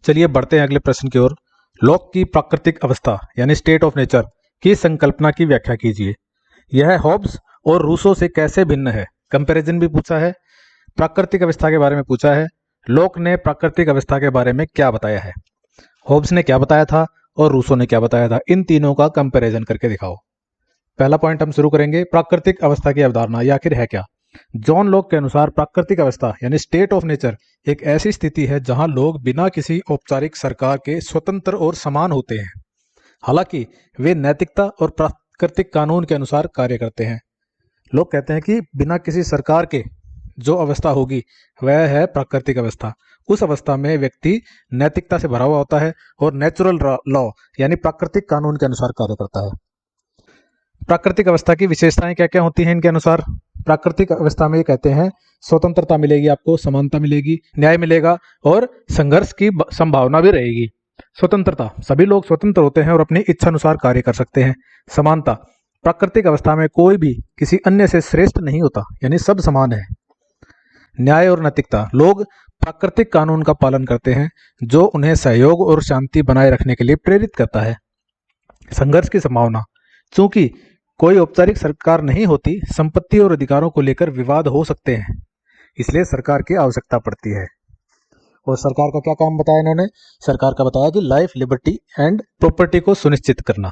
चलिए बढ़ते हैं अगले प्रश्न की ओर। लोक की प्राकृतिक अवस्था यानी स्टेट ऑफ नेचर की संकल्पना की व्याख्या कीजिए। यह हॉब्स और रूसो से कैसे भिन्न है? कंपैरिजन भी पूछा है, प्राकृतिक अवस्था के बारे में पूछा है, लोक ने प्राकृतिक अवस्था के बारे में क्या बताया है, हॉब्स ने क्या बताया था और रूसो ने क्या बताया था, इन तीनों का कंपैरिजन करके दिखाओ। पहला पॉइंट हम शुरू करेंगे, प्राकृतिक अवस्था की अवधारणा ये आखिर है क्या। जॉन लॉक के अनुसार प्राकृतिक अवस्था यानी स्टेट ऑफ नेचर एक ऐसी स्थिति है जहां लोग बिना किसी औपचारिक सरकार के स्वतंत्र और समान होते हैं। हालांकि वे नैतिकता और प्राकृतिक कानून के अनुसार कार्य करते हैं। लोग कहते हैं कि बिना किसी सरकार के जो अवस्था होगी वह है प्राकृतिक अवस्था। उस अवस्था में व्यक्ति नैतिकता से भरा हुआ होता है और नेचुरल लॉ यानी प्राकृतिक कानून के अनुसार कार्य करता है। प्राकृतिक अवस्था की विशेषताएं क्या क्या होती हैं इनके अनुसार? प्राकृतिक अवस्था में ये कहते हैं स्वतंत्रता मिलेगी, आपको समानता मिलेगी, न्याय मिलेगा और संघर्ष की संभावना भी रहेगी। स्वतंत्रता, सभी लोग स्वतंत्र होते हैं और अपनी इच्छा अनुसार कार्य कर सकते हैं। समानता, प्राकृतिक अवस्था में कोई भी किसी अन्य से श्रेष्ठ नहीं होता, यानी सब समान है। न्याय और नैतिकता, लोग प्राकृतिक कानून का पालन करते हैं जो उन्हें सहयोग और शांति बनाए रखने के लिए प्रेरित करता है। संघर्ष की संभावना, चूंकि कोई औपचारिक सरकार नहीं होती, संपत्ति और अधिकारों को लेकर विवाद हो सकते हैं, इसलिए सरकार की आवश्यकता पड़ती है। और सरकार का क्या काम बताया इन्होंने? सरकार का बताया कि लाइफ, लिबर्टी एंड प्रॉपर्टी को सुनिश्चित करना।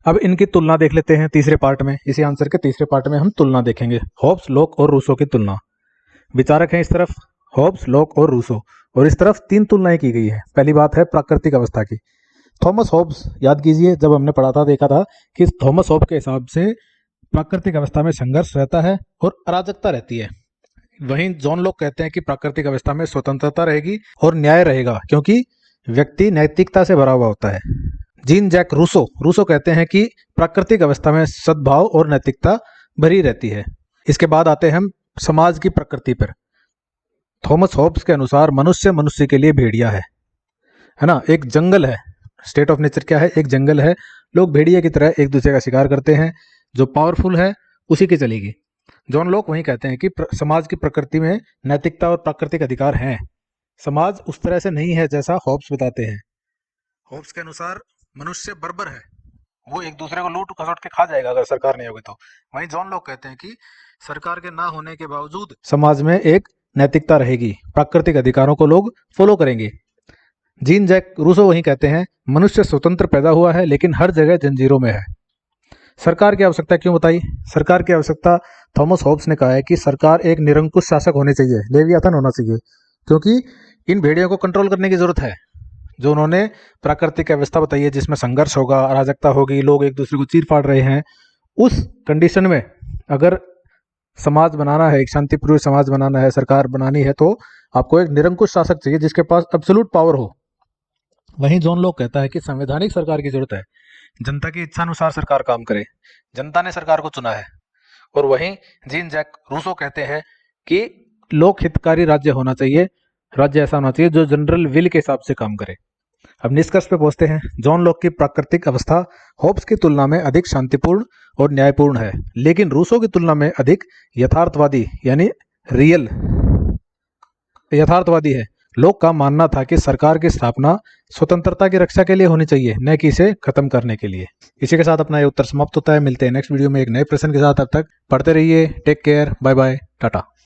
अब इनकी तुलना देख लेते हैं तीसरे पार्ट में। इसी आंसर के तीसरे पार्ट में हम तुलना देखेंगे, हॉब्स, लॉक और रूसो की तुलना। विचारक हैं इस तरफ हॉब्स, लॉक और रूसो, और इस तरफ तीन तुलनाएं की गई है। पहली बात है प्राकृतिक अवस्था की। थॉमस हॉब्स, याद कीजिए जब हमने पढ़ा था, देखा था कि थॉमस हॉब्स के हिसाब से प्राकृतिक अवस्था में संघर्ष रहता है और अराजकता रहती है। वहीं जॉन लॉक कहते हैं कि प्राकृतिक अवस्था में स्वतंत्रता रहेगी और न्याय रहेगा, क्योंकि व्यक्ति नैतिकता से भरा हुआ होता है। जीन जैक रूसो कहते हैं कि प्राकृतिक अवस्था में सद्भाव और नैतिकता भरी रहती है। इसके बाद आते हैं हम समाज की प्रकृति पर। थॉमस हॉब्स के अनुसार मनुष्य के लिए भेड़िया है ना, एक जंगल है। स्टेट ऑफ नेचर क्या है? एक जंगल है। लोग भेड़िए की तरह एक दूसरे का शिकार करते हैं, जो पावरफुल है उसी की चलेगी। जॉन लॉक वहीं कहते हैं कि समाज की प्रकृति में नैतिकता और प्राकृतिक अधिकार हैं। समाज उस तरह से नहीं है जैसा हॉब्स बताते हैं। हॉब्स के अनुसार मनुष्य बर्बर है, वो एक दूसरे को लूट खसोट के खा जाएगा अगर सरकार नहीं होगी तो। वहीं जॉन लॉक कहते हैं कि सरकार के ना होने के बावजूद समाज में एक नैतिकता रहेगी, प्राकृतिक अधिकारों को लोग फॉलो करेंगे। जीन जैक रूसो वहीं कहते हैं मनुष्य स्वतंत्र पैदा हुआ है लेकिन हर जगह जंजीरों में है। सरकार की आवश्यकता क्यों बताई? सरकार की आवश्यकता थॉमस हॉब्स ने कहा है कि सरकार एक निरंकुश शासक होने चाहिए, लेवियाथन होना चाहिए, क्योंकि इन भेड़ियों को कंट्रोल करने की जरूरत है। जो उन्होंने प्राकृतिक व्यवस्था बताई है जिसमें संघर्ष होगा, अराजकता होगी, लोग एक दूसरे को चीर फाड़ रहे हैं, उस कंडीशन में अगर समाज बनाना है, एक शांतिपूर्ण समाज बनाना है, सरकार बनानी है, तो आपको एक निरंकुश शासक चाहिए जिसके पास एब्सोल्यूट पावर हो। वहीं जॉन लॉक कहता है कि संवैधानिक सरकार की जरूरत है, जनता की इच्छा अनुसार सरकार काम करे, जनता ने सरकार को चुना है। और वहीं जीन जैक रूसो कहते हैं कि लोक हितकारी राज्य होना चाहिए, राज्य ऐसा होना चाहिए जो जनरल विल के हिसाब से काम करे। अब निष्कर्ष पे पहुंचते हैं। जॉन लॉक की प्राकृतिक अवस्था हॉब्स की तुलना में अधिक शांतिपूर्ण और न्यायपूर्ण है, लेकिन रूसो की तुलना में अधिक यथार्थवादी यानी रियल यथार्थवादी है। लोक का मानना था कि सरकार की स्थापना स्वतंत्रता की रक्षा के लिए होनी चाहिए, न कि इसे खत्म करने के लिए। इसी के साथ अपना ये उत्तर समाप्त होता है। मिलते हैं नेक्स्ट वीडियो में एक नए प्रश्न के साथ। तब तक पढ़ते रहिए। Take care, bye bye, Tata.